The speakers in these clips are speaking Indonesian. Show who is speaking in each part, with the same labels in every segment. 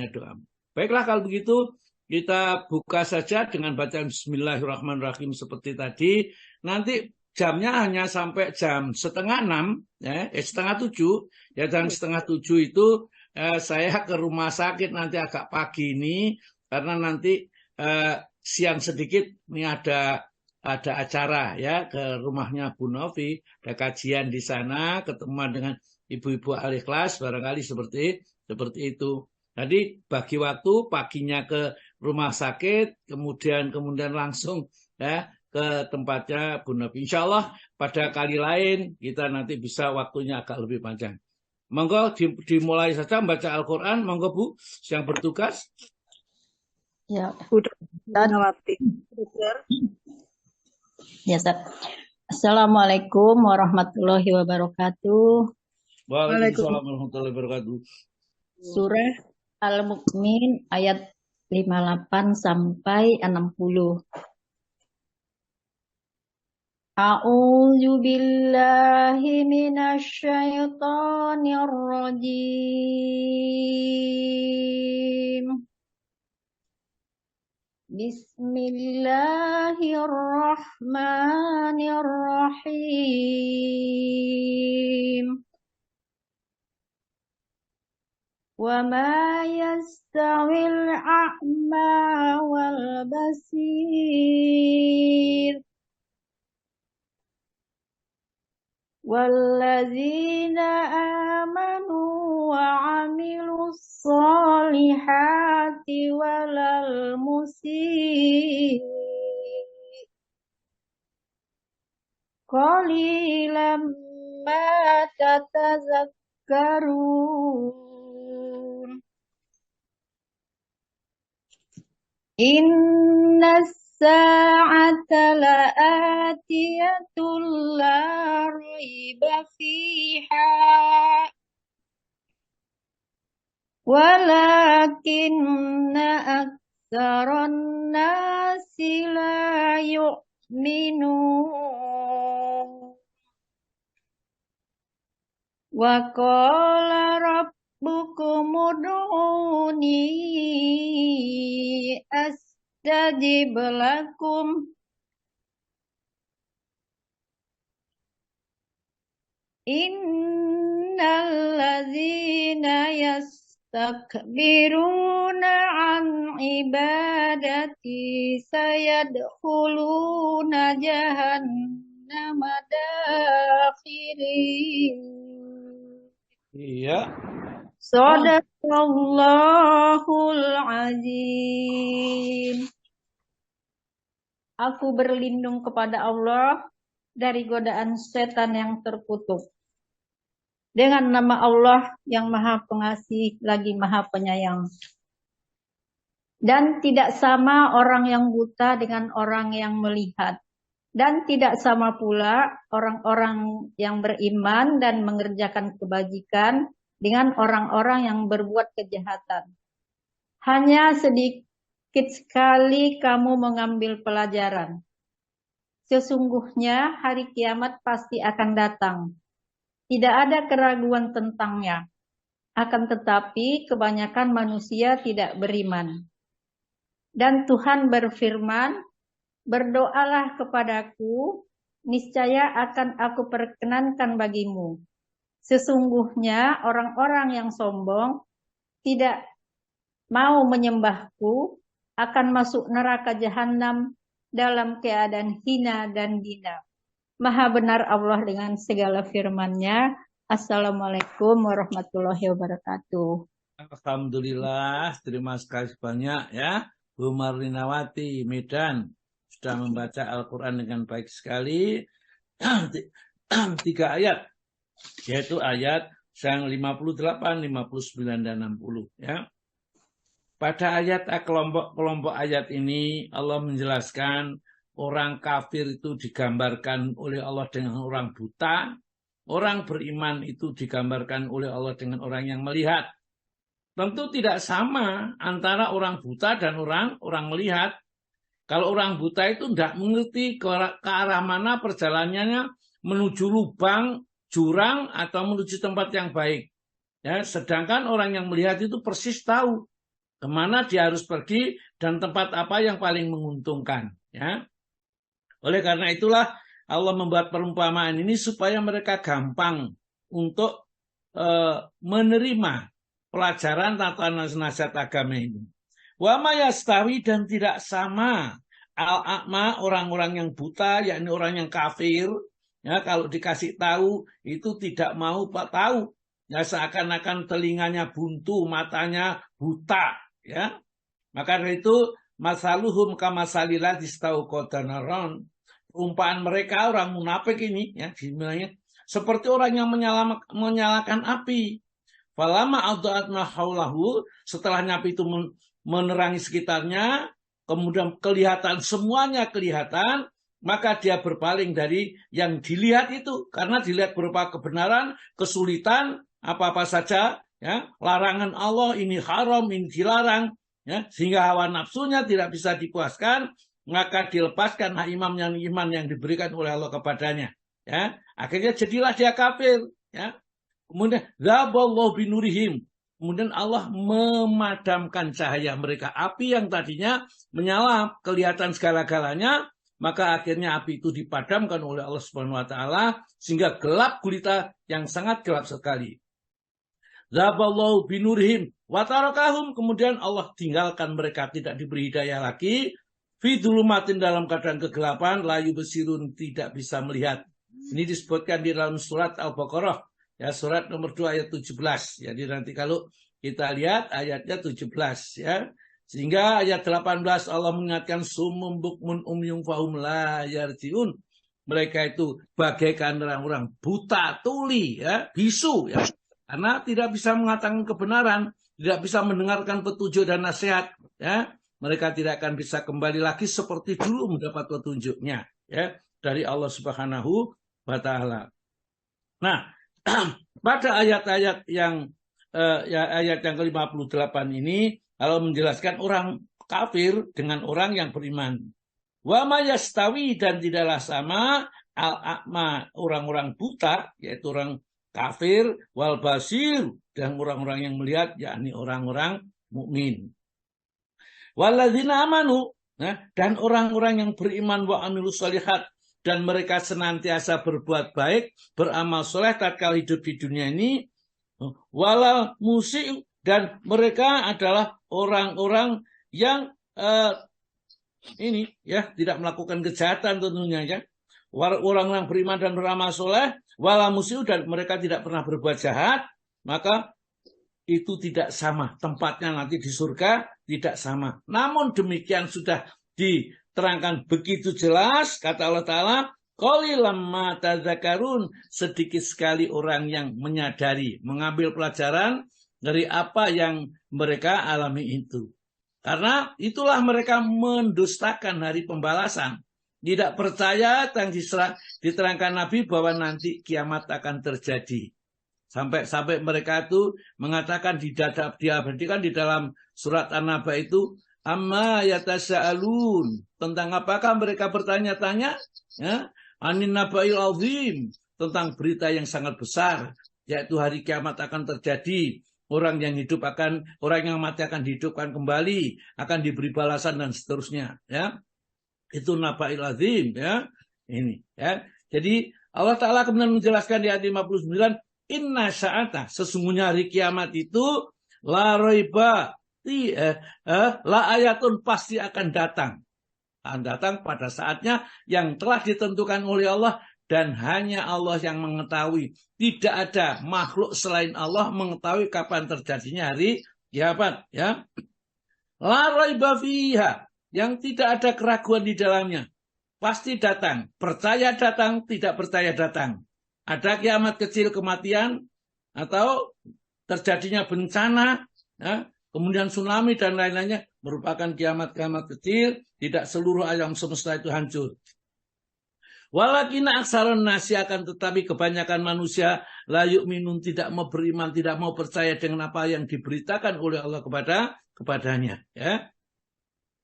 Speaker 1: doa. Baiklah kalau begitu kita buka saja dengan bacaan Bismillahirrahmanirrahim seperti tadi. Nanti jamnya hanya sampai jam 5:30 ya, 6:30 ya, jam 6:30 itu saya ke rumah sakit nanti agak pagi ini karena nanti siang sedikit ini ada acara ya ke rumahnya Bu Novi, ada kajian di sana, ketemuan dengan ibu-ibu ahli kelas barangkali seperti itu. Jadi bagi waktu paginya ke rumah sakit, kemudian langsung ya ke tempatnya Bu Novi. Insya Allah pada kali lain kita nanti bisa waktunya agak lebih panjang. Monggo dimulai saja membaca Al-Quran. Monggo Bu, yang bertugas.
Speaker 2: Ya,
Speaker 3: Nawati.
Speaker 2: ya, Ustaz. Assalamualaikum warahmatullahi wabarakatuh.
Speaker 1: Waalaikumsalam warahmatullahi wabarakatuh.
Speaker 2: Surah Al-Mu'min ayat 58 sampai 60. A'udzu billahi minasyaitonir rajim. Bismillahirrahmanirrahim. Wa ma yastawil a'ma wal basir. Walladzina amanu wa amilus solihati walal musii qalilan ma tatazakkarun. Innas sa'ata la'atiyatul la raiba fiha walakinna aktsaran nasi la yu'minun. Wa qala rabbukum ud'uni astajib lakum. Innal ladzina yastakbiruna an ibadati sayadkhuluna jahannama dakhirin.
Speaker 1: Iya.
Speaker 2: Shadaqallahul azim. Aku berlindung kepada Allah dari godaan setan yang terkutuk. Dengan nama Allah yang Maha Pengasih lagi Maha Penyayang. Dan tidak sama orang yang buta dengan orang yang melihat. Dan tidak sama pula orang-orang yang beriman dan mengerjakan kebajikan dengan orang-orang yang berbuat kejahatan. Hanya sedikit sekali kamu mengambil pelajaran. Sesungguhnya hari kiamat pasti akan datang. Tidak ada keraguan tentangnya. Akan tetapi kebanyakan manusia tidak beriman. Dan Tuhan berfirman, berdoalah kepadaku, niscaya akan aku perkenankan bagimu. Sesungguhnya orang-orang yang sombong tidak mau menyembahku akan masuk neraka jahanam dalam keadaan hina dan dina. Maha benar Allah dengan segala firman-Nya. Assalamualaikum warahmatullahi wabarakatuh.
Speaker 1: Alhamdulillah, terima kasih banyak ya Bu Marlinawati Medan sudah membaca Al-Quran dengan baik sekali. 3 ayat, yaitu ayat yang 58, 59 dan 60 ya. Pada ayat kelompok ayat ini Allah menjelaskan orang kafir itu digambarkan oleh Allah dengan orang buta, orang beriman itu digambarkan oleh Allah dengan orang yang melihat. Tentu tidak sama antara orang buta dan orang melihat. Kalau orang buta itu tidak mengerti ke arah mana perjalanannya menuju lubang, jurang, atau menuju tempat yang baik. Ya, sedangkan orang yang melihat itu persis tahu kemana dia harus pergi dan tempat apa yang paling menguntungkan. Ya. Oleh karena itulah Allah membuat perumpamaan ini supaya mereka gampang untuk menerima pelajaran tata nasihat agama ini. Wa ma yastawi, dan tidak sama al-a'ma, orang-orang yang buta, yakni orang yang kafir. Ya, kalau dikasih tahu itu tidak mau tahu. Ya, seakan-akan telinganya buntu, matanya buta. Ya, maka dari itu masaluhum kamasalillah distauqadanaron. Perumpamaan mereka orang munafik ini, ya, sebenarnya seperti orang yang menyalakan api. Falama adaatna haulahu, setelahnya api itu menerangi sekitarnya, kemudian kelihatan, semuanya kelihatan, maka dia berpaling dari yang dilihat itu, karena dilihat berupa kebenaran, kesulitan, apa-apa saja, ya, larangan Allah, ini haram, ini dilarang, ya, sehingga hawa nafsunya tidak bisa dipuaskan, maka dilepaskan hak iman yang diberikan oleh Allah kepadanya. Ya, akhirnya jadilah dia kafir. Ya. Kemudian zaballahu binurihim. Kemudian Allah memadamkan cahaya mereka. Api yang tadinya menyala, kelihatan segala-galanya, maka akhirnya api itu dipadamkan oleh Allah Subhanahu wa taala sehingga gelap gulita yang sangat gelap sekali. Zaballahu binurihim wa tarakahum, kemudian Allah tinggalkan mereka, tidak diberi hidayah lagi. Fi dzulumatin, dalam keadaan kegelapan, la yubsirun, tidak bisa melihat. Ini disebutkan di dalam surat Al-Baqarah, ya, surat nomor 2 ayat 17. Jadi nanti kalau kita lihat ayatnya 17, ya. Sehingga ayat 18 Allah mengingatkan sumum bukmun umyum fahum la yarjiun. Mereka itu bagaikan orang-orang buta tuli, ya, bisu, ya. Karena tidak bisa mengatakan kebenaran, tidak bisa mendengarkan petunjuk dan nasihat, ya. Mereka tidak akan bisa kembali lagi seperti dulu mendapat petunjuknya, ya, dari Allah Subhanahu wa taala. Nah, pada ayat-ayat yang ayat yang ke-58 ini Allah menjelaskan orang kafir dengan orang yang beriman. Wa ma yastawi, dan tidaklah sama al-a'ma, orang-orang buta, yaitu orang kafir, wal basir, dan orang-orang yang melihat, yakni orang-orang mukmin. Walladzina amanu, dan orang-orang yang beriman wa amilus shalihat, dan mereka senantiasa berbuat baik, beramal soleh tatkala hidup di dunia ini. Walal musyi, dan mereka adalah orang-orang yang ini, ya, tidak melakukan kejahatan tentunya, ya. Orang-orang beriman dan beramal soleh, walal musyi, dan mereka tidak pernah berbuat jahat, maka itu tidak sama tempatnya nanti di surga, tidak sama. Namun demikian sudah diterangkan begitu jelas, kata Allah Ta'ala, qalilam ma tadzakarun, sedikit sekali orang yang menyadari, mengambil pelajaran dari apa yang mereka alami itu. Karena itulah mereka mendustakan hari pembalasan. Tidak percaya yang diterangkan Nabi bahwa nanti kiamat akan terjadi. Sampai mereka itu mengatakan diabadikan di dalam surat An-Naba itu, amma yatasa'alun, tentang apakah mereka bertanya-tanya, ya, anin nabail azim, tentang berita yang sangat besar, yaitu hari kiamat akan terjadi, orang yang mati akan dihidupkan kembali, akan diberi balasan dan seterusnya, ya. Itu nabail azim, ya. Ini, ya. Jadi Allah Ta'ala kemudian menjelaskan di ayat 59, inna sa'ata, sesungguhnya hari kiamat itu la raiba, la ayatun, pasti akan datang. Akan datang pada saatnya yang telah ditentukan oleh Allah, dan hanya Allah yang mengetahui. Tidak ada makhluk selain Allah mengetahui kapan terjadinya hari kiamat, ya. La raiba fiha, yang tidak ada keraguan di dalamnya. Pasti datang, percaya datang, tidak percaya datang. Ada kiamat kecil, kematian, atau terjadinya bencana, ya, kemudian tsunami dan lain-lainnya, merupakan kiamat-kiamat kecil, tidak seluruh alam semesta itu hancur. Walakina aksarun nasi, akan tetapi kebanyakan manusia la yu'minun, tidak mau beriman, tidak mau percaya dengan apa yang diberitakan oleh Allah kepadanya, ya.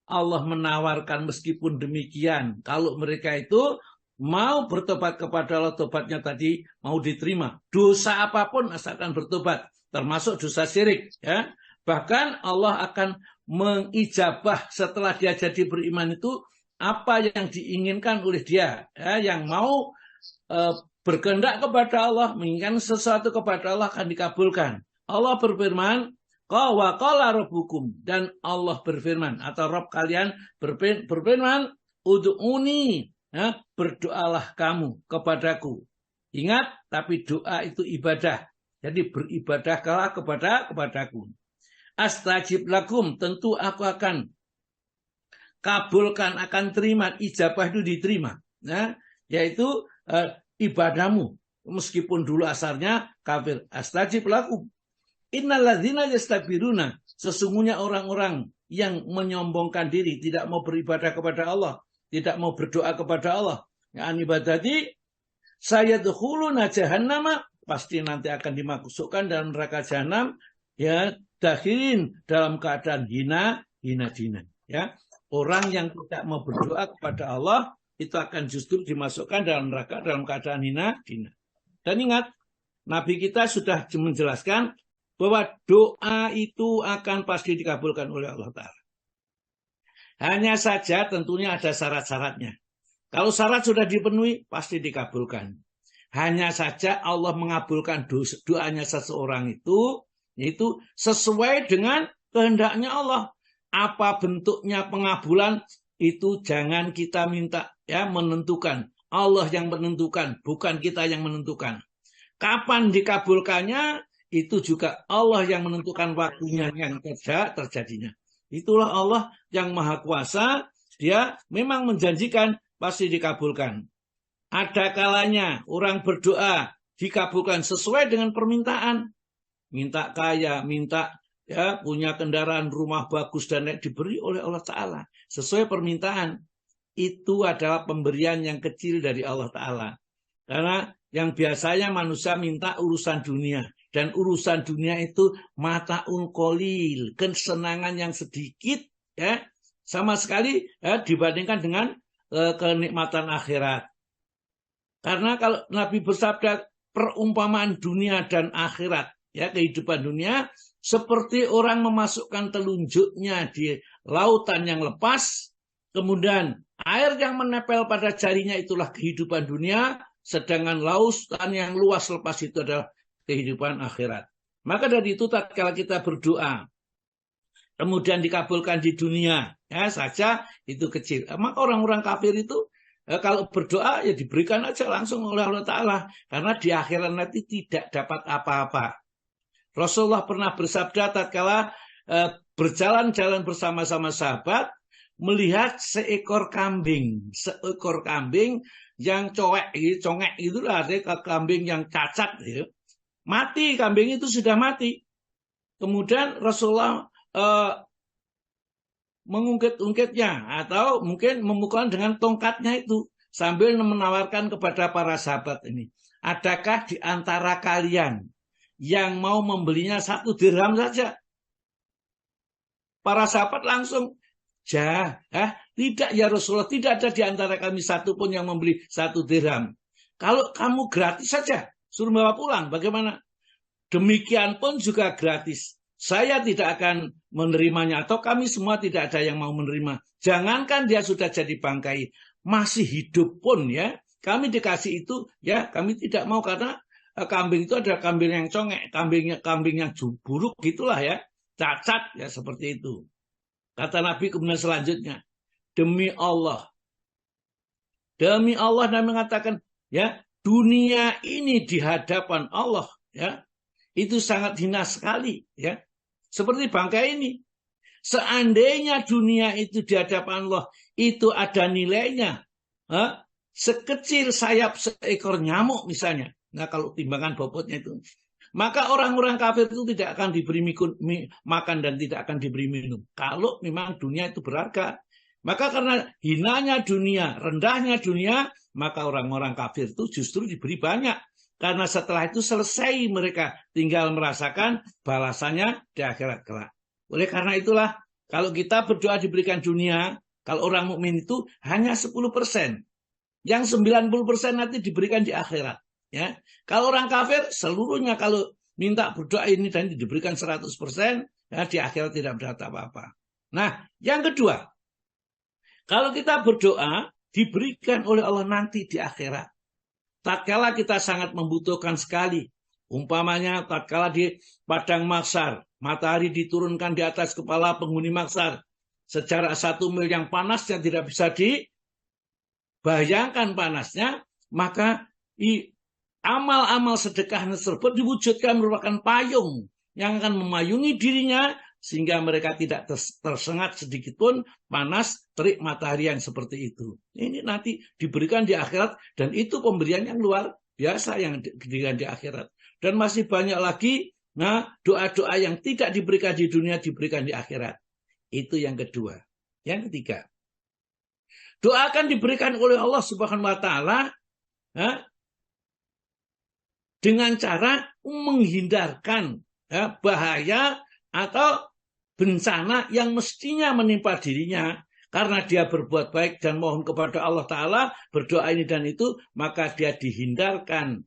Speaker 1: Allah menawarkan meskipun demikian, kalau mereka itu mau bertobat kepada Allah, tobatnya tadi mau diterima. Dosa apapun asalkan bertobat, termasuk dosa syirik, ya. Bahkan Allah akan mengijabah setelah dia jadi beriman itu apa yang diinginkan oleh dia. Ya, yang mau berkehendak kepada Allah, menginginkan sesuatu kepada Allah akan dikabulkan. Allah berfirman, wa qala rabbukum, dan Allah berfirman atau Rabb kalian berfirman, ud'uni, ya, berdoalah kamu kepadaku. Ingat, tapi doa itu ibadah. Jadi beribadahlah kepadaku. Astajib lakum, tentu aku akan kabulkan, akan terima. Ijabah itu diterima, ya, yaitu ibadahmu, meskipun dulu asalnya kafir. Astajib lakum. Innalladzina yastakbiruna, sesungguhnya orang-orang yang menyombongkan diri, tidak mau beribadah kepada Allah, tidak mau berdoa kepada Allah, ya, ibadati sayadkhuluna jahannama, pasti nanti akan dimasukkan dalam neraka jahanam, ya, dakhirin, dalam keadaan hina ya. Orang yang tidak mau berdoa kepada Allah itu akan justru dimasukkan dalam neraka dalam keadaan hina. Dan ingat, Nabi kita sudah menjelaskan bahwa doa itu akan pasti dikabulkan oleh Allah Ta'ala. Hanya saja tentunya ada syarat-syaratnya. Kalau syarat sudah dipenuhi, pasti dikabulkan. Hanya saja Allah mengabulkan doanya seseorang itu sesuai dengan kehendaknya Allah. Apa bentuknya pengabulan itu jangan kita minta, ya, menentukan. Allah yang menentukan, bukan kita yang menentukan. Kapan dikabulkannya itu juga Allah yang menentukan waktunya yang terjadinya. Itulah Allah yang Maha Kuasa, dia memang menjanjikan pasti dikabulkan. Ada kalanya orang berdoa dikabulkan sesuai dengan permintaan. Minta kaya, minta, ya, punya kendaraan, rumah bagus dan lain, diberi oleh Allah Ta'ala sesuai permintaan. Itu adalah pemberian yang kecil dari Allah Ta'ala. Karena yang biasanya manusia minta urusan dunia, dan urusan dunia itu mata'ul qalil, kesenangan yang sedikit, ya, sama sekali, ya, dibandingkan dengan kenikmatan akhirat. Karena kalau Nabi bersabda perumpamaan dunia dan akhirat, ya, kehidupan dunia seperti orang memasukkan telunjuknya di lautan yang lepas, kemudian air yang menempel pada jarinya itulah kehidupan dunia, sedangkan lautan yang luas lepas itu adalah kehidupan akhirat. Maka dari itu tatkala kita berdoa kemudian dikabulkan di dunia, ya, saja itu kecil. Maka orang-orang kafir itu kalau berdoa ya diberikan aja langsung oleh Allah Ta'ala, karena di akhirat nanti tidak dapat apa-apa. Rasulullah pernah bersabda tatkala berjalan-jalan bersama-sama sahabat, melihat seekor kambing yang congek itulah, ada kambing yang cacat, ya. Mati, kambing itu sudah mati. Kemudian Rasulullah mengungkit-ungkitnya atau mungkin memukulkan dengan tongkatnya itu sambil menawarkan kepada para sahabat ini, adakah di antara kalian yang mau membelinya 1 dirham saja? Para sahabat langsung, tidak ya Rasulullah, tidak ada di antara kami satu pun yang membeli 1 dirham. Kalau kamu gratis saja, suruh bawa pulang, bagaimana? Demikian pun juga gratis, saya tidak akan menerimanya, atau kami semua tidak ada yang mau menerima. Jangankan dia sudah jadi bangkai, masih hidup pun, ya, kami dikasih itu, ya, kami tidak mau, karena kambing itu adalah kambing yang congek, kambing yang buruk gitulah, ya, cacat, ya, seperti itu. Kata Nabi kemudian selanjutnya, demi Allah dan mengatakan, ya, dunia ini di hadapan Allah, ya, itu sangat hina sekali, ya. Seperti bangkai ini. Seandainya dunia itu di hadapan Allah itu ada nilainya, sekecil sayap seekor nyamuk misalnya. Nah, kalau timbangan bobotnya itu, maka orang-orang kafir itu tidak akan diberi makan dan tidak akan diberi minum. Kalau memang dunia itu berharga. Maka karena hinanya dunia, rendahnya dunia, maka orang-orang kafir itu justru diberi banyak. Karena setelah itu selesai, mereka tinggal merasakan balasannya di akhirat kelak. Oleh karena itulah, kalau kita berdoa diberikan dunia, kalau orang mukmin itu hanya 10%. Yang 90% nanti diberikan di akhirat. Ya. Kalau orang kafir, seluruhnya kalau minta berdoa ini dan diberikan 100%, Ya, di akhirat tidak berdapat apa-apa. Nah, yang kedua, kalau kita berdoa, diberikan oleh Allah nanti di akhirat. Tatkala kita sangat membutuhkan sekali. Umpamanya tatkala di padang mahsyar, matahari diturunkan di atas kepala penghuni mahsyar. Secara 1 mil yang panasnya tidak bisa dibayangkan panasnya, maka amal-amal sedekah tersebut diwujudkan merupakan payung yang akan memayungi dirinya sehingga mereka tidak tersengat sedikit pun panas terik matahari yang seperti itu. Ini nanti diberikan di akhirat dan itu pemberian yang luar biasa yang diberikan di akhirat. Dan masih banyak lagi doa-doa yang tidak diberikan di dunia diberikan di akhirat. Itu yang kedua. Yang ketiga, doa akan diberikan oleh Allah Subhanahu wa taala dengan cara menghindarkan bahaya atau bencana yang mestinya menimpa dirinya karena dia berbuat baik dan mohon kepada Allah Ta'ala, berdoa ini dan itu, maka dia dihindarkan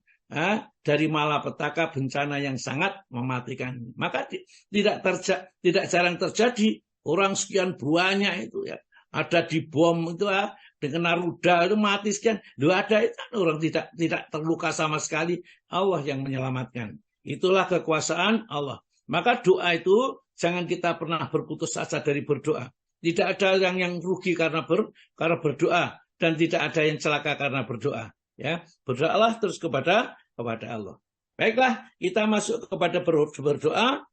Speaker 1: dari malapetaka bencana yang sangat mematikan. Maka tidak jarang terjadi orang sekian banyak itu ya ada di bom itu dengan naruda itu mati sekian. Loh ada itu orang tidak terluka sama sekali. Allah yang menyelamatkan. Itulah kekuasaan Allah. Maka doa itu jangan kita pernah berputus asa dari berdoa. Tidak ada yang rugi karena berdoa dan tidak ada yang celaka karena berdoa. Ya, berdoalah terus kepada Allah. Baiklah, kita masuk kepada berdoa.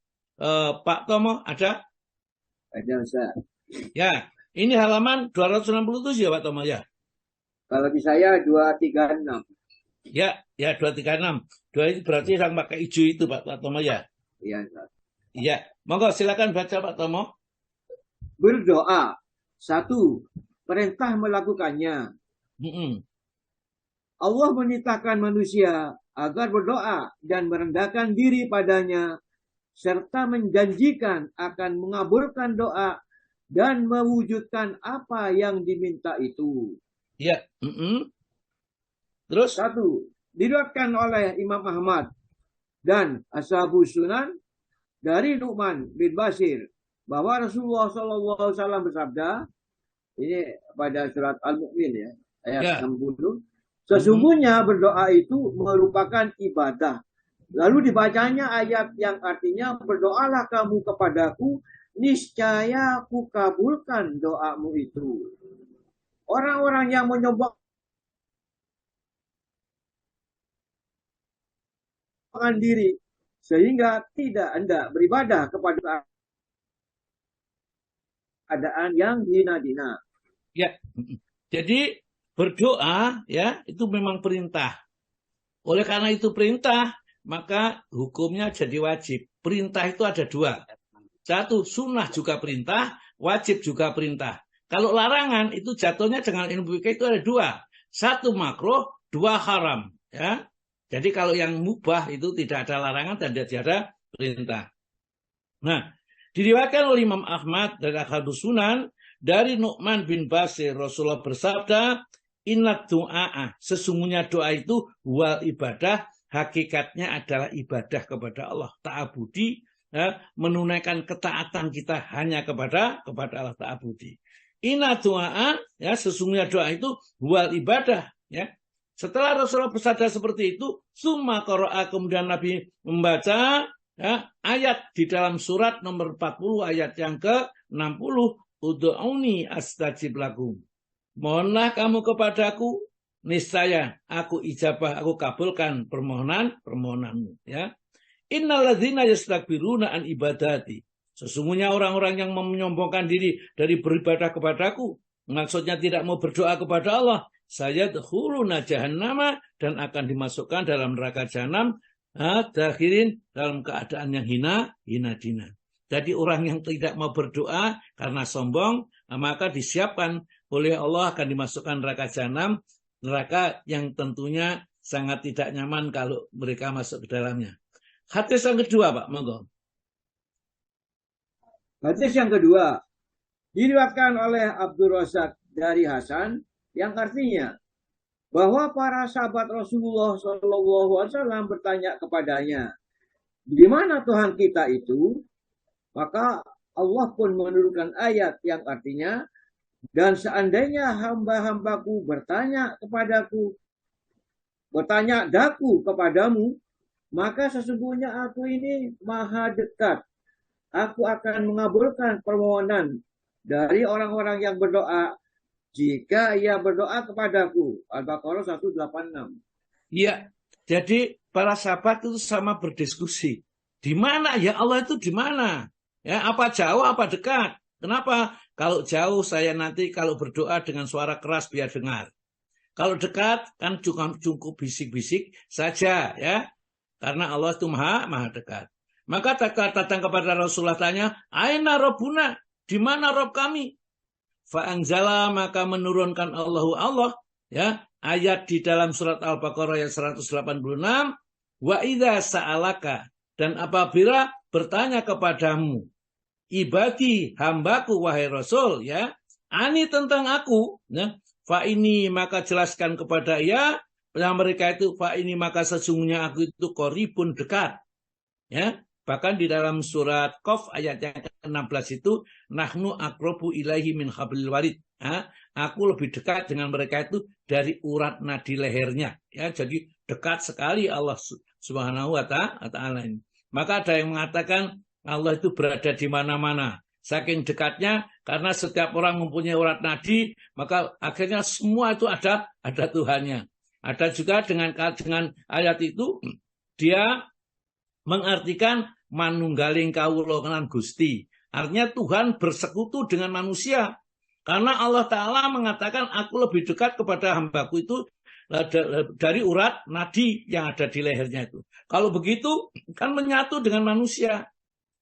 Speaker 1: Pak Tomo ada?
Speaker 3: Ada, Ustaz.
Speaker 1: Ya, ini halaman 267 ya Pak Tomo ya.
Speaker 3: Kalau di saya 236.
Speaker 1: Ya 236. 2 itu berarti yang pakai hijau itu Pak Tomo ya.
Speaker 3: Iya, Ustaz.
Speaker 1: Iya, monggo silakan baca Pak Tomo.
Speaker 3: Berdoa. 1. Perintah melakukannya. Allah menitahkan manusia agar berdoa dan merendahkan diri padanya serta menjanjikan akan mengabulkan doa dan mewujudkan apa yang diminta itu.
Speaker 1: Ya. Terus?
Speaker 3: 1. Diriwayatkan oleh Imam Ahmad dan Ashabus Sunan dari Nu'man bin Bashir bahwa Rasulullah SAW bersabda, ini pada surat Al-Mu'min ya, ayat 60, sesungguhnya berdoa itu merupakan ibadah. Lalu dibacanya ayat yang artinya berdoalah kamu kepadaku, niscaya ku kabulkan doamu itu. Orang-orang yang menyombongkan diri sehingga tidak hendak beribadah kepada keadaan yang hina-hina.
Speaker 1: Ya. Jadi berdoa ya itu memang perintah. Oleh karena itu perintah, maka hukumnya jadi wajib. Perintah itu ada 2. 1, sunnah juga perintah, wajib juga perintah. Kalau larangan itu jatuhnya dengan ilmu fikih itu ada 2. 1 makruh, 2 haram. Ya. Jadi kalau yang mubah itu tidak ada larangan dan tidak ada perintah. Nah, diriwayatkan oleh Imam Ahmad dari Ashabus Sunan dari Nu'man bin Bashir, Rasulullah bersabda, inna du'a, sesungguhnya doa itu wal ibadah, hakikatnya adalah ibadah kepada Allah, ta'abudi, ya, menunaikan ketaatan kita hanya kepada Allah, ta'abudi. Inna du'a, ya, sesungguhnya doa itu wal ibadah, ya. Setelah Rasulullah bersabda seperti itu, summa qara'a, kemudian Nabi membaca ayat di dalam surat nomor 40 ayat yang ke-60, ud'uni astajib lakum. Mohonlah kamu kepadaku, niscaya aku ijabah, aku kabulkan permohonanmu. Ya. Innalladzina yastakbiruna an ibadati. Sesungguhnya orang-orang yang menyombongkan diri dari beribadah kepadaku, maksudnya tidak mau berdoa kepada Allah, saya dkhuluna jahannama, dan akan dimasukkan dalam neraka jahanam, dakhirin, dalam keadaan yang hina-dina. Jadi orang yang tidak mau berdoa karena sombong, maka disiapkan oleh Allah akan dimasukkan neraka jahanam, neraka yang tentunya sangat tidak nyaman kalau mereka masuk ke dalamnya. Hadis yang kedua, Pak, monggo.
Speaker 3: Hadis yang kedua diriwayatkan oleh Abdul Razak dari Hasan yang artinya bahwa para sahabat Rasulullah SAW bertanya kepadanya, di mana Tuhan kita itu? Maka Allah pun menurunkan ayat yang artinya, dan seandainya hamba-hambaku bertanya kepadamu, maka sesungguhnya aku ini maha dekat. Aku akan mengabulkan permohonan dari orang-orang yang berdoa jika ia berdoa kepadaku. Al-Baqarah 186.
Speaker 1: Ya, jadi para sahabat itu sama berdiskusi. Di mana ya Allah itu di mana? Ya, apa jauh apa dekat? Kenapa? Kalau jauh saya nanti kalau berdoa dengan suara keras biar dengar. Kalau dekat kan cukup bisik-bisik saja ya. Karena Allah itu maha dekat. Maka datang kepada Rasulullah tanya, Aina Rabbuna? Di mana Rabb kami? Fa'anzala, maka menurunkan Allah ya, ayat di dalam surat Al-Baqarah ayat 186, wa idza sa'alaka, dan apabila bertanya kepadamu, ibadi hambaku wahai Rasul ya, ani tentang aku ya, fa ini maka jelaskan kepada mereka itu, fa ini maka sesungguhnya aku itu qaribun dekat ya. Bahkan di dalam surat Qaf ayat yang ke-16 itu, nahnu aqrabu ilaihi min hablil warid. Aku lebih dekat dengan mereka itu dari urat nadi lehernya. Ya, jadi dekat sekali Allah Subhanahu wa taala ini. Maka ada yang mengatakan Allah itu berada di mana-mana. Saking dekatnya, karena setiap orang mempunyai urat nadi, maka akhirnya semua itu ada Tuhannya. Ada juga dengan ayat itu, dia mengartikan manunggaling kawula kelan Gusti. Artinya Tuhan bersekutu dengan manusia. Karena Allah Ta'ala mengatakan aku lebih dekat kepada hambaku itu dari urat nadi yang ada di lehernya itu. Kalau begitu kan menyatu dengan manusia.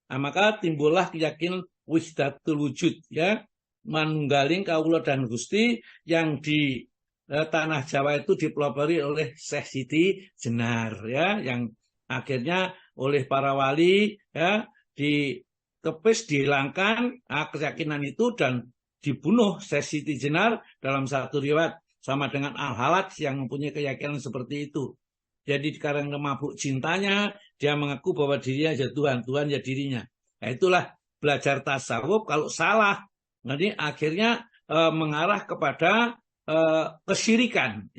Speaker 1: Nah, maka timbullah keyakinan wahdatul wujud ya. Manunggaling kawula dan Gusti yang di tanah Jawa itu dipelopori oleh Syekh Siti Jenar ya, yang akhirnya oleh para wali ya ditepis, dihilangkan keyakinan itu dan dibunuh Syekh Siti Jenar dalam satu riwayat sama dengan Al-Halaj yang mempunyai keyakinan seperti itu. Jadi karena mabuk cintanya dia mengaku bahwa dirinya ya Tuhan ya dirinya. Nah, itulah belajar tasawuf kalau salah nanti akhirnya mengarah kepada kesyirikan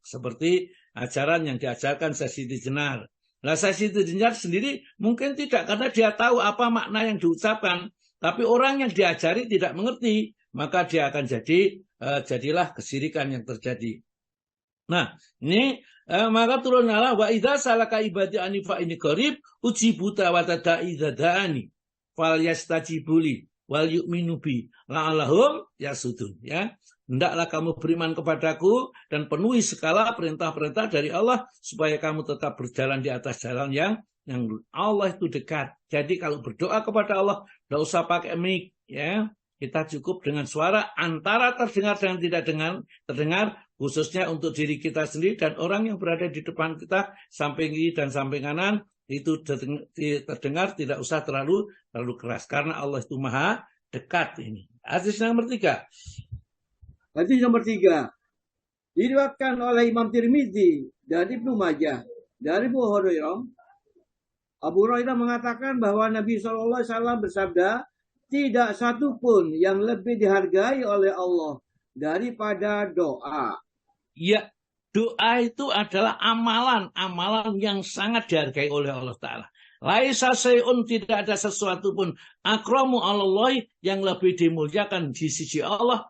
Speaker 1: seperti ajaran yang diajarkan Syekh Siti Jenar. Nah, Syekh Siti Jenar sendiri mungkin tidak, karena dia tahu apa makna yang diucapkan, tapi orang yang diajari tidak mengerti, maka dia akan jadilah kesyirikan yang terjadi. Nah, ini maka turunlah wa idza salaka ibadi ani fa ini qarib ujibu tawatata idzadani fal yastajibuli wal yu'minu bi la'allahum yasudun ya. Hendaklah kamu beriman kepadaku dan penuhi segala perintah-perintah dari Allah supaya kamu tetap berjalan di atas jalan yang Allah itu dekat. Jadi kalau berdoa kepada Allah tidak usah pakai mic ya. Kita cukup dengan suara antara terdengar dan tidak terdengar, khususnya untuk diri kita sendiri dan orang yang berada di depan kita, samping kiri dan samping kanan, itu terdengar, tidak usah terlalu keras karena Allah itu maha dekat ini. Hadis nomor 3.
Speaker 3: Hadis nomor 3 diriwayatkan oleh Imam Tirmizi dan Ibnu Majah dari Abu Hurairah. Abu Hurairah mengatakan bahwa Nabi SAW bersabda, tidak satu pun yang lebih dihargai oleh Allah daripada doa.
Speaker 1: Ya, doa itu adalah amalan yang sangat dihargai oleh Allah Ta'ala. Laisa sayun, tidak ada sesuatu pun akramu Allah yang lebih dimuliakan di sisi Allah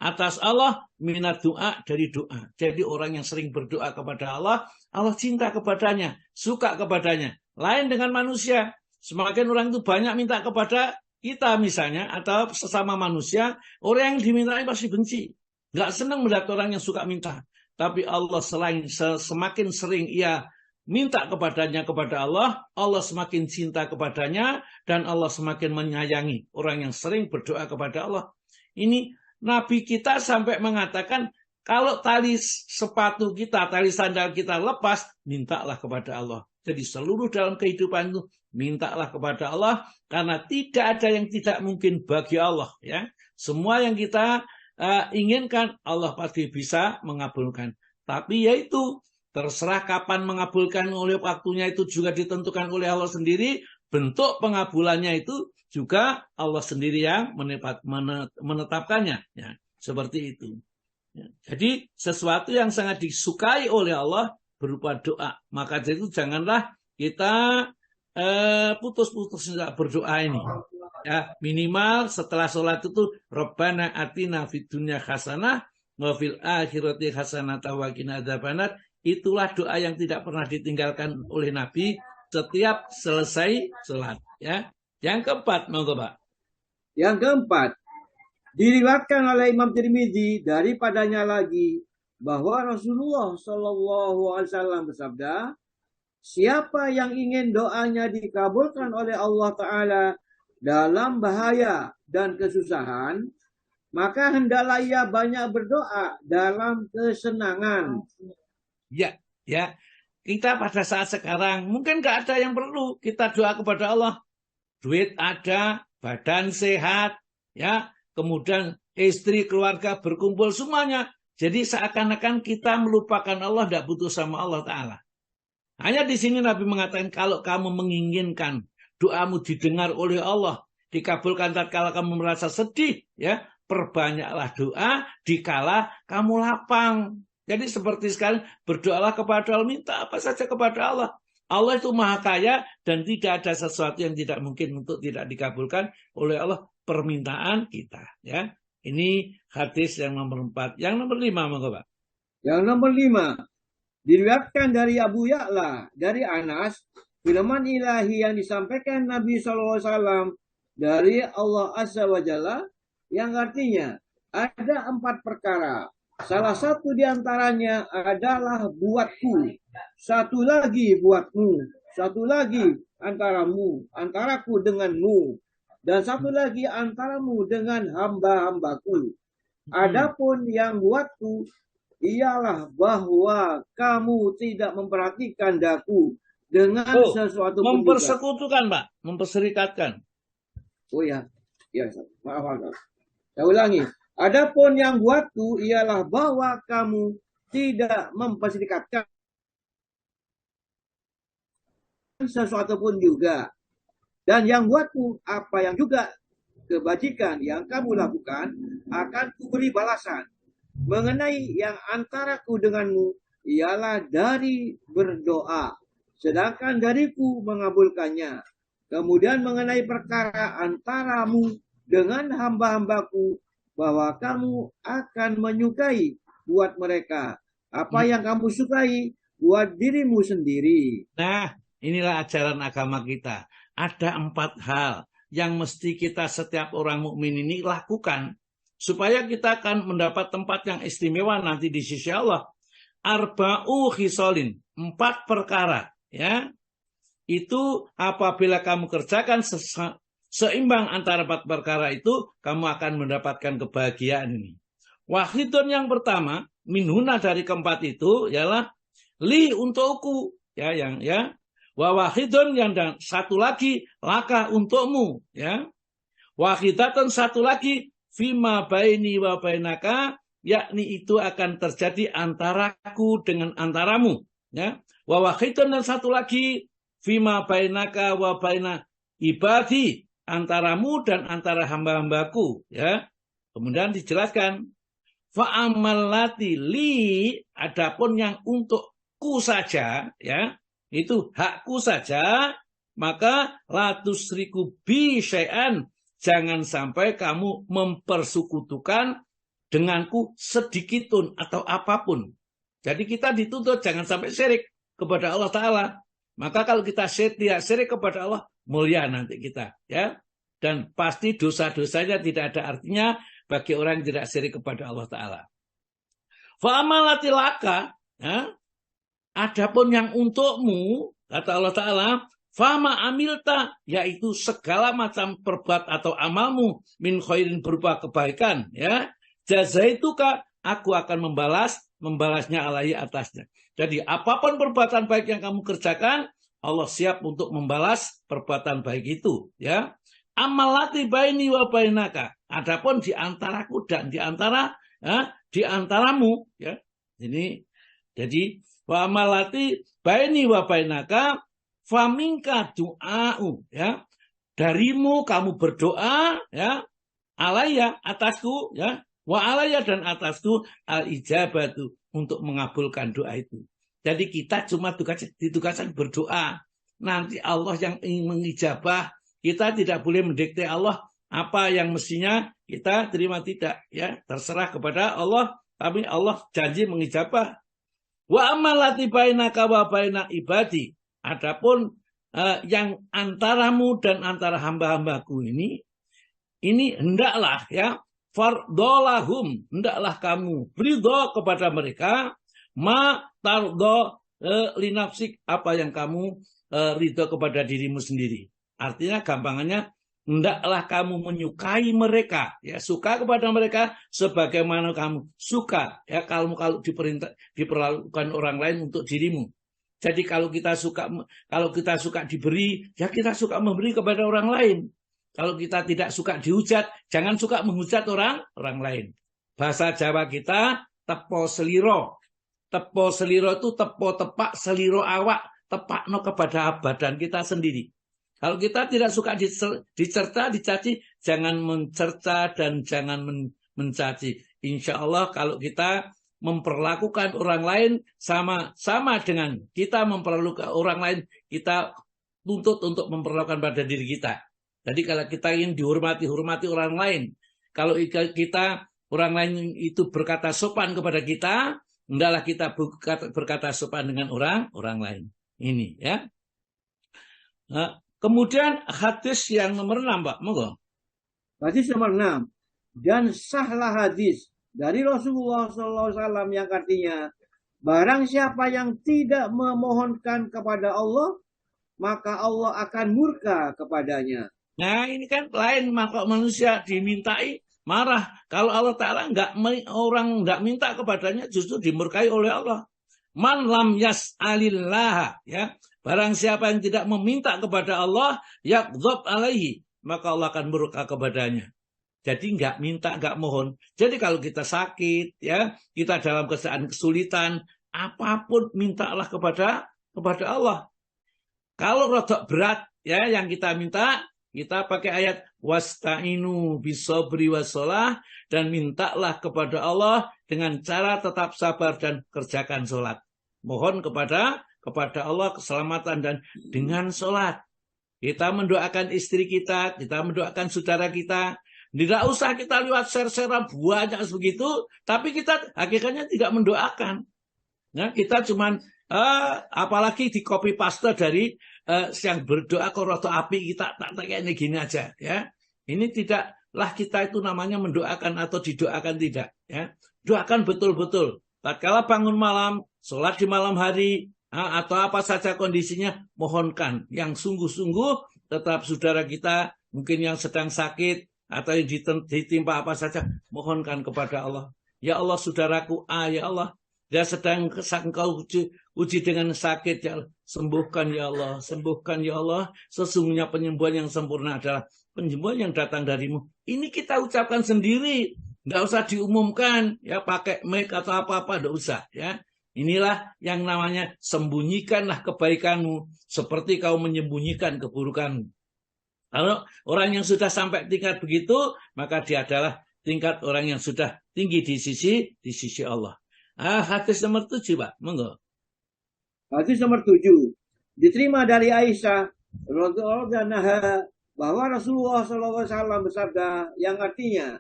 Speaker 1: atas Allah minat doa, dari doa. Jadi orang yang sering berdoa kepada Allah, Allah cinta kepadanya, suka kepadanya. Lain dengan manusia, semakin orang itu banyak minta kepada kita misalnya atau sesama manusia, orang yang dimintai pasti benci, nggak senang melihat orang yang suka minta. Tapi Allah semakin sering ia minta kepadanya kepada Allah, Allah semakin cinta kepadanya dan Allah semakin menyayangi orang yang sering berdoa kepada Allah. Ini Nabi kita sampai mengatakan kalau tali sepatu kita, tali sandal kita lepas, mintalah kepada Allah. Jadi seluruh dalam kehidupan itu mintalah kepada Allah karena tidak ada yang tidak mungkin bagi Allah ya. Semua yang kita inginkan Allah pasti bisa mengabulkan. Tapi yaitu terserah kapan mengabulkan, oleh waktunya itu juga ditentukan oleh Allah sendiri. bentuk pengabulannya itu juga Allah sendiri yang menetapkannya. Ya, seperti itu. Ya, jadi sesuatu yang sangat disukai oleh Allah berupa doa. Maka dari itu janganlah kita putus-putus berdoa ini. Ya, minimal setelah sholat itu Rabbana atina fid dunya hasanah wa fil akhirati hasanah wa qina adzabannar. Itulah doa yang tidak pernah ditinggalkan oleh Nabi setiap selesai sholat. Ya. Yang keempat, monggo Pak.
Speaker 3: Yang keempat, diriwayatkan oleh Imam Tirmidzi daripadanya lagi bahwa Rasulullah Shallallahu Alaihi Wasallam bersabda, siapa yang ingin doanya dikabulkan oleh Allah Ta'ala dalam bahaya dan kesusahan, maka hendaklah ia banyak berdoa dalam kesenangan.
Speaker 1: Ya, ya. Kita pada saat sekarang mungkin nggak ada yang perlu kita doa kepada Allah. Duit ada, badan sehat, ya. Kemudian istri, keluarga berkumpul semuanya. Jadi seakan-akan kita melupakan Allah, tidak butuh sama Allah Ta'ala. Hanya di sini Nabi mengatakan kalau kamu menginginkan doamu didengar oleh Allah, dikabulkan tatkala kamu merasa sedih, ya, perbanyaklah doa dikala kamu lapang. Jadi seperti sekali berdoalah kepada Allah, minta apa saja kepada Allah. Allah itu maha kaya dan tidak ada sesuatu yang tidak mungkin untuk tidak dikabulkan oleh Allah permintaan kita. Ya, ini hadis yang nomor 4. Yang nomor 5, monggo Pak.
Speaker 3: Yang nomor 5. Diriwayatkan dari Abu Ya'la dari Anas, firman ilahi yang disampaikan Nabi SAW dari Allah Azza wa Jalla yang artinya ada 4 perkara. Salah satu diantaranya adalah buatku, satu lagi buatmu, satu lagi antaraku denganmu, dan satu lagi antaramu dengan hamba-hambaku. Adapun yang buatku ialah bahwa kamu tidak memperhatikan daku dengan sesuatu pun
Speaker 1: mempersekutukan juga. Pak, memperserikatkan.
Speaker 3: Oh ya, maaf. Saya ulangi. Adapun yang buatku ialah bahwa kamu tidak memperserikatkan sesuatu pun juga. Dan yang buatku apa yang juga kebajikan yang kamu lakukan akan kuberi balasan. Mengenai yang antaraku denganmu ialah dari berdoa, sedangkan dariku mengabulkannya. Kemudian mengenai perkara antaramu dengan hamba-hambaku, bahwa kamu akan menyukai buat mereka apa yang kamu sukai buat dirimu sendiri.
Speaker 1: Nah, inilah ajaran agama kita. Ada 4 hal yang mesti kita setiap orang mukmin ini lakukan supaya kita akan mendapat tempat yang istimewa nanti di sisi Allah. Arba'u khisalin, 4 perkara, ya. Itu apabila kamu kerjakan seimbang antara 4 perkara itu, kamu akan mendapatkan kebahagiaan ini. Wahidun yang pertama, minhuna dari keempat itu ialah li untukku, ya, yang ya. Wa wahidun yang dan satu lagi laka untukmu, ya. Wahidatun satu lagi fima baini wa bainaka, yakni itu akan terjadi antaraku dengan antaramu, ya. Wa wahidun dan satu lagi fima bainaka wa baina ibadi, antaramu dan antara hamba-hambaku, ya. Kemudian dijelaskan fa'amallati li, adapun yang untukku saja, ya, itu hakku saja, maka la tusriku bi syai'an, jangan sampai kamu mempersekutukan denganku sedikitun atau apapun. Jadi kita dituntut jangan sampai syirik kepada Allah Ta'ala. Maka kalau kita tidak syirik kepada Allah, mulia nanti kita, ya. Dan pasti dosa-dosanya tidak ada artinya bagi orang yang tidak syirik kepada Allah Ta'ala. Fa'amalati laka, ya. Adapun yang untukmu, kata Allah Ta'ala, fama amilta, yaitu segala macam perbuat atau amalmu, min khairin berupa kebaikan, ya. Jazaituka, aku akan membalasnya alaihi atasnya. Jadi apapun perbuatan baik yang kamu kerjakan, Allah siap untuk membalas perbuatan baik itu, ya. Amalati baini wa bainaka, adapun di antaraku dan di antara, ya, di antaramu, ya. Ini jadi wa amalati baini wa bainaka faminka du'a'u, ya. Darimu kamu berdoa, ya. Alaya atasku, ya. Wa alaya dan atasku al-ijabatu untuk mengabulkan doa itu. Jadi kita cuma ditugaskan berdoa. Nanti Allah yang ingin mengijabah. Kita tidak boleh mendikte Allah apa yang mestinya kita terima tidak, ya. Terserah kepada Allah, tapi Allah janji mengijabah. Wa amalati bainaka wa baina ibadi. Adapun yang antaramu dan antara hamba-hambaku ini hendaklah, ya, fardolahum, hendaklah kamu ridho kepada mereka, ma tardo linafsik, apa yang kamu ridho kepada dirimu sendiri. Artinya gampangannya, hendaklah kamu menyukai mereka, ya, suka kepada mereka sebagaimana kamu suka, ya, kalau diperlakukan orang lain untuk dirimu. Jadi kalau kita suka diberi, ya kita suka memberi kepada orang lain. Kalau kita tidak suka dihujat, jangan suka menghujat orang lain. Bahasa Jawa kita tepo seliro. Tepo seliro itu tepo tepak seliro awak, tepakno kepada badan kita sendiri. Kalau kita tidak suka dicerca, dicaci, jangan mencerca dan jangan mencaci. Insya Allah kalau kita memperlakukan orang lain sama dengan kita memperlakukan orang lain, kita tuntut untuk memperlakukan pada diri kita. Jadi kalau kita ingin dihormati orang lain. Kalau kita orang lain itu berkata sopan kepada kita, hendaklah kita berkata sopan dengan orang lain. Ini, ya. Kemudian hadis yang nomor 6, Pak. Monggo.
Speaker 3: Hadis nomor 6. Dan sahlah hadis dari Rasulullah SAW yang artinya, barang siapa yang tidak memohonkan kepada Allah, maka Allah akan murka kepadanya.
Speaker 1: Nah, ini kan lain, maka manusia dimintai marah. Kalau Allah Ta'ala orang nggak minta kepadanya, justru dimurkai oleh Allah. Man lam yas'alillah, ya. Barang siapa yang tidak meminta kepada Allah, yaqdzab alaihi, maka Allah akan murka kepadanya. Jadi nggak minta, nggak mohon. Jadi kalau kita sakit, ya, kita dalam keadaan kesulitan, apapun mintalah kepada Allah. Kalau rodok berat, ya, yang kita minta, kita pakai ayat wasta'inu bisobri wassalah, dan mintalah kepada Allah dengan cara tetap sabar dan kerjakan sholat. Mohon kepada Allah keselamatan dan dengan sholat. Kita mendoakan istri kita mendoakan saudara kita. Tidak usah kita lewat share-share banyak begitu, tapi kita hakikatnya tidak mendoakan. Nah, kita cuman apalagi di copy paste dari yang berdoa koroto api, kita tak kayak ini gini aja, ya. Ini tidaklah kita itu namanya mendoakan atau didoakan, tidak, ya. Doakan betul-betul. Tatkala bangun malam, sholat di malam hari, atau apa saja kondisinya, mohonkan yang sungguh-sungguh. Tetap saudara kita mungkin yang sedang sakit atau yang ditimpa apa saja, mohonkan kepada Allah. Ya Allah, saudaraku ya Allah, dia sedang engkau uji dengan sakit, ya Allah. Sembuhkan ya Allah, sembuhkan ya Allah. Sesungguhnya penyembuhan yang sempurna adalah penyembuhan yang datang darimu. Ini kita ucapkan sendiri, nggak usah diumumkan, ya, pakai mic atau apa-apa, nggak usah, ya. Inilah yang namanya sembunyikanlah kebaikanmu seperti kau menyembunyikan keburukanmu. Kalau orang yang sudah sampai tingkat begitu, maka dia adalah tingkat orang yang sudah tinggi di sisi Allah. Hadis nomor 7, Pak. Monggo.
Speaker 3: Hadis nomor 7. Diterima dari Aisyah radhiyallahu anha bahwa Rasulullah SAW bersabda yang artinya,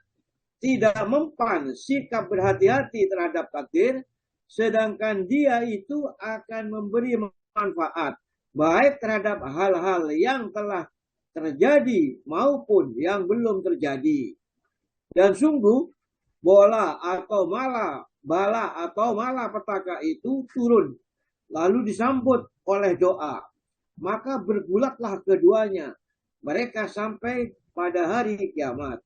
Speaker 3: tidak mempan sikap berhati-hati terhadap takdir, sedangkan dia itu akan memberi manfaat baik terhadap hal-hal yang telah terjadi maupun yang belum terjadi. Dan sungguh bala atau malapetaka itu turun lalu disambut oleh doa, maka bergulatlah keduanya mereka sampai pada hari kiamat.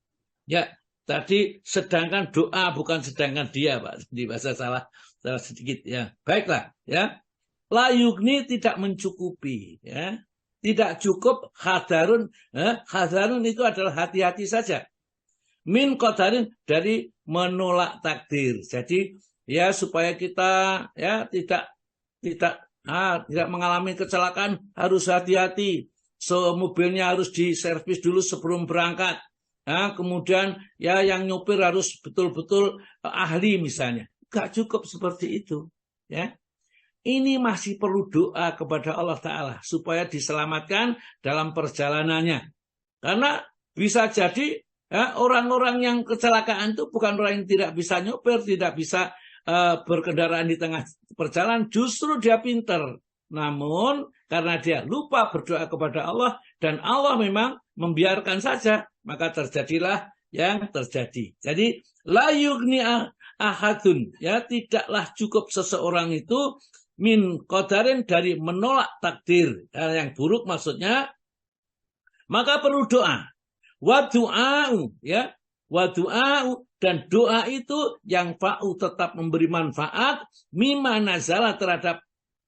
Speaker 1: Ya, tadi sedangkan doa bukan sedangkan dia, Pak. Di bahasa salah sedikit, ya. Baiklah, ya. La yugni tidak mencukupi, ya. Tidak cukup hadarun, hadarun itu adalah hati-hati saja. Min qadarin, dari menolak takdir. Jadi ya supaya kita ya tidak tidak mengalami kecelakaan harus hati-hati. Mobilnya harus diservis dulu sebelum berangkat. Kemudian ya yang nyopir harus betul-betul ahli misalnya. Gak cukup seperti itu. Ya, ini masih perlu doa kepada Allah Ta'ala supaya diselamatkan dalam perjalanannya. Karena bisa jadi orang-orang yang kecelakaan itu bukan orang yang tidak bisa nyopir, tidak bisa berkendaraan di tengah perjalanan, justru dia pinter. Namun karena dia lupa berdoa kepada Allah dan Allah memang membiarkan saja, maka terjadilah yang terjadi. Jadi la yugni ahadun, ya, tidaklah cukup seseorang itu min qadarin, dari menolak takdir yang buruk maksudnya, maka perlu doa. Wa du'a'u, ya, wa du'a'u, dan doa itu yang fa'u tetap memberi manfaat mimma nazala, terhadap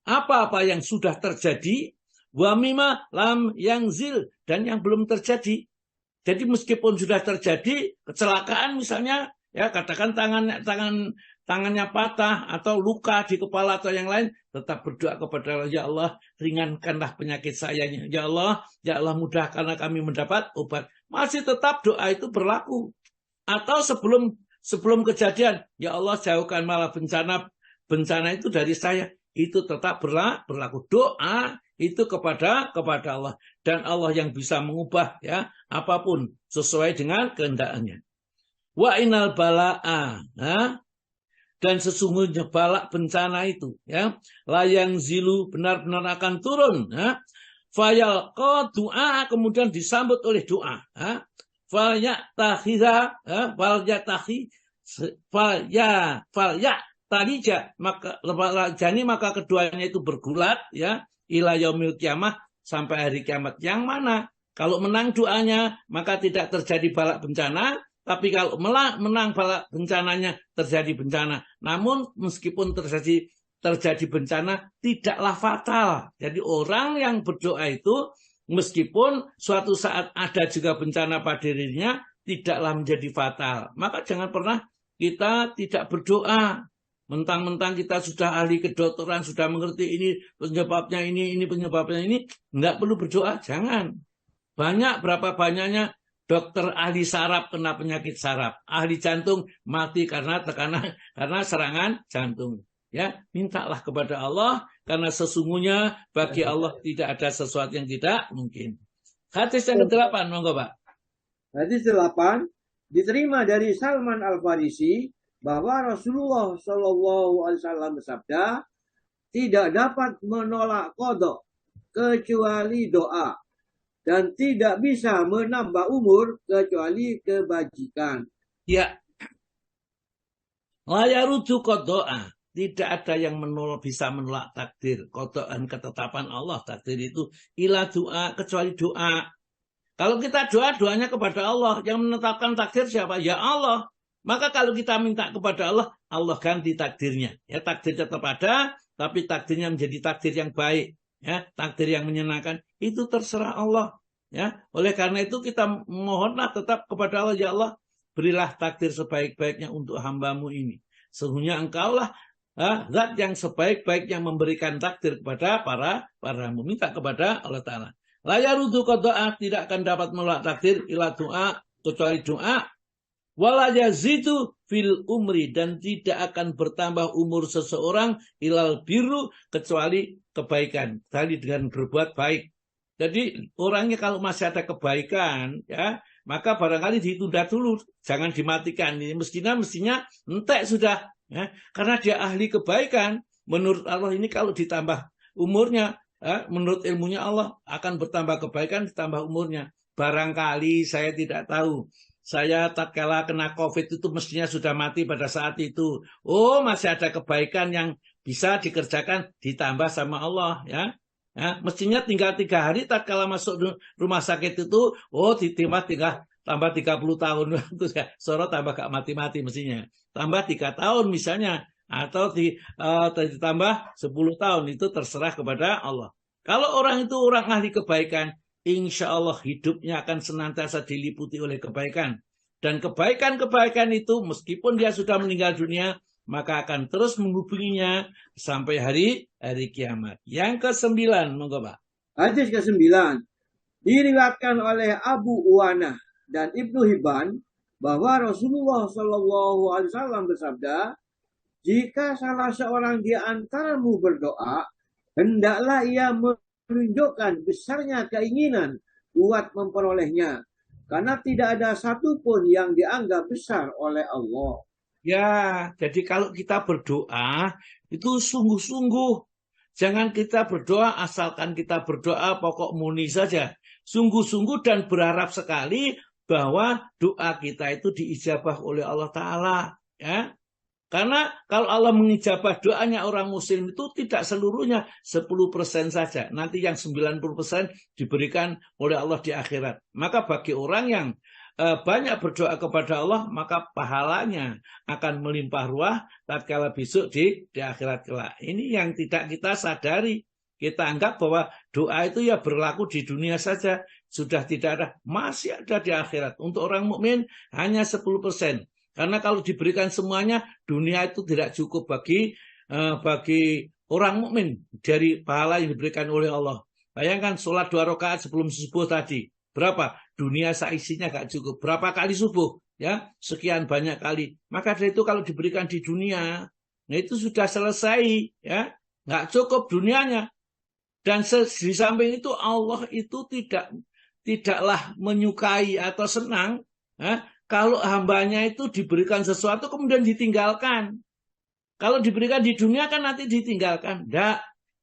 Speaker 1: apa-apa yang sudah terjadi, wa mimma lam yangzil, dan yang belum terjadi. Jadi meskipun sudah terjadi kecelakaan misalnya, ya katakan tangannya patah atau luka di kepala atau yang lain, tetap berdoa kepada Allah, ya Allah ringankanlah penyakit saya, ya Allah mudahkanlah kami mendapat obat. Masih tetap doa itu berlaku. Atau sebelum kejadian, ya Allah jauhkan malah bencana itu dari saya, itu tetap berlaku. Doa itu kepada Allah, dan Allah yang bisa mengubah ya apapun sesuai dengan kehendaknya. Wa inal bala'a, dan sesungguhnya balak bencana itu, ya, layang zilu, benar-benar akan turun, fayal doa, kemudian disambut oleh doa, maka keduanya itu bergulat, ya, ila yaumil kiamah, sampai hari kiamat. Yang mana kalau menang doanya maka tidak terjadi balak bencana, tapi kalau menang balak bencananya terjadi bencana. Namun meskipun terjadi bencana tidaklah fatal. Jadi orang yang berdoa itu meskipun suatu saat ada juga bencana pada dirinya, tidaklah menjadi fatal. Maka jangan pernah kita tidak berdoa. Mentang-mentang kita sudah ahli kedokteran, sudah mengerti ini penyebabnya ini penyebabnya ini, enggak perlu berdoa, jangan. Berapa banyaknya dokter ahli saraf kena penyakit saraf, ahli jantung mati karena serangan jantung. Ya, mintalah kepada Allah, karena sesungguhnya bagi Allah tidak ada sesuatu yang tidak mungkin. Hadis yang ke-8, monggo Pak.
Speaker 3: Hadis 8 diterima dari Salman Al-Farisi bahwa Rasulullah Shallallahu Alaihi Wasallam bersabda, tidak dapat menolak qada kecuali doa, dan tidak bisa menambah umur kecuali kebajikan.
Speaker 1: Ya, layarudu qada'a, tidak ada yang bisa menolak takdir, qada'an, ketetapan Allah. Takdir itu ila doa, kecuali doa. Kalau kita doanya kepada Allah, yang menetapkan takdir siapa? Ya Allah. Maka kalau kita minta kepada Allah, Allah ganti takdirnya. Ya, takdir tetap ada, tapi takdirnya menjadi takdir yang baik, ya, takdir yang menyenangkan. Itu terserah Allah. Ya, oleh karena itu kita mohonlah tetap kepada Allah, ya Allah, berilah takdir sebaik-baiknya untuk hambamu ini. Sesungguhnya engkaulah zat yang sebaik-baiknya memberikan takdir kepada para hamba. Minta kepada Allah Ta'ala. La yarudu qada'a, tidak akan dapat menolak takdir ila doa, kecuali doa. Wala yazidu fil umri, dan tidak akan bertambah umur seseorang ilal biru, kecuali kebaikan, tadi dengan berbuat baik. Jadi orangnya kalau masih ada kebaikan, ya, maka barangkali ditunda dulu, jangan dimatikan. Ini mestinya entek sudah, ya, karena dia ahli kebaikan. Menurut Allah ini kalau ditambah umurnya, ya, menurut ilmunya Allah akan bertambah kebaikan, ditambah umurnya. Barangkali saya tidak tahu. Saya tatkala kena COVID itu mestinya sudah mati pada saat itu. Oh, masih ada kebaikan yang bisa dikerjakan, ditambah sama Allah, ya. Ya, mestinya tinggal 3 hari tatkala masuk rumah sakit itu, oh tambah 30 tahun. Soro tambah gak mati-mati mestinya. Tambah 3 tahun misalnya, atau ditambah 10 tahun, itu terserah kepada Allah. Kalau orang itu orang ahli kebaikan, insya Allah hidupnya akan senantiasa diliputi oleh kebaikan. Dan kebaikan-kebaikan itu meskipun dia sudah meninggal dunia, maka akan terus menghubunginya sampai hari kiamat. Yang ke-9, monggo Pak.
Speaker 3: Hadis ke-9 diriwayatkan oleh Abu Uwanah dan Ibnu Hibban bahwa Rasulullah Shallallahu Alaihi Wasallam bersabda, jika salah seorang di antaramu berdoa, hendaklah ia menunjukkan besarnya keinginan buat memperolehnya, karena tidak ada satupun yang dianggap besar oleh Allah.
Speaker 1: Ya, jadi kalau kita berdoa itu sungguh-sungguh. Jangan kita berdoa asalkan kita berdoa pokok muni saja. Sungguh-sungguh dan berharap sekali bahwa doa kita itu diijabah oleh Allah Ta'ala. Ya. Karena kalau Allah mengijabah doanya orang muslim itu tidak seluruhnya 10% saja. Nanti yang 90% diberikan oleh Allah di akhirat. Maka bagi orang yang banyak berdoa kepada Allah, maka pahalanya akan melimpah ruah tatkala besok di akhirat kelak. Ini yang tidak kita sadari. Kita anggap bahwa doa itu ya berlaku di dunia saja. Sudah tidak ada, masih ada di akhirat. Untuk orang mukmin hanya 10%. Karena kalau diberikan semuanya, dunia itu tidak cukup bagi orang mukmin dari pahala yang diberikan oleh Allah. Bayangkan sholat 2 rakaat sebelum subuh tadi. Berapa? Dunia seisinya gak cukup. Berapa kali subuh? Ya, sekian banyak kali. Maka dari itu kalau diberikan di dunia, nah itu sudah selesai. Ya, gak cukup dunianya. Dan di samping itu Allah itu tidaklah menyukai atau senang. Ya, kalau hambanya itu diberikan sesuatu kemudian ditinggalkan. Kalau diberikan di dunia kan nanti ditinggalkan. Tidak.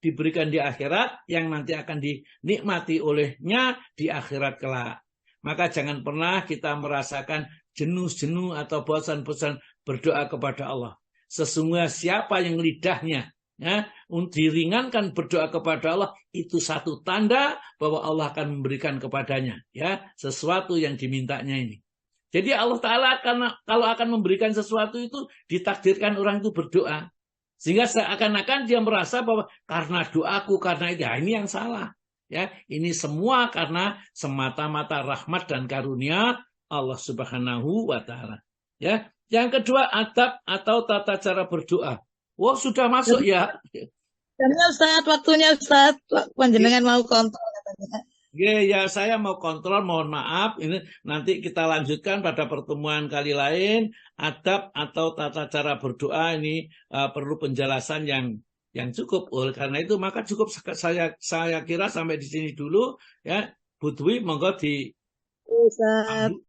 Speaker 1: Diberikan di akhirat yang nanti akan dinikmati olehnya di akhirat kelak. Maka jangan pernah kita merasakan jenuh-jenuh atau bosan-bosan berdoa kepada Allah. Sesungguhnya siapa yang lidahnya diringankan berdoa kepada Allah, itu satu tanda bahwa Allah akan memberikan kepadanya ya sesuatu yang dimintanya ini. Jadi Allah Ta'ala kalau akan memberikan sesuatu itu ditakdirkan orang itu berdoa. Sehingga seakan-akan dia merasa bahwa karena doaku, karena itu, ya ini yang salah. Ya, ini semua karena semata-mata rahmat dan karunia Allah Subhanahu wa Ta'ala. Ya, yang kedua adab atau tata cara berdoa. Wah, sudah masuk ya.
Speaker 4: Karena waktunya Ustaz, panjenengan mau kontrol katanya.
Speaker 1: Ya, saya mau kontrol, mohon maaf. Ini nanti kita lanjutkan pada pertemuan kali lain. Adab atau tata cara berdoa ini perlu penjelasan yang cukup. Oleh karena itu maka cukup saya kira sampai di sini dulu ya. Bu Dwi, monggo di
Speaker 4: Ustaz.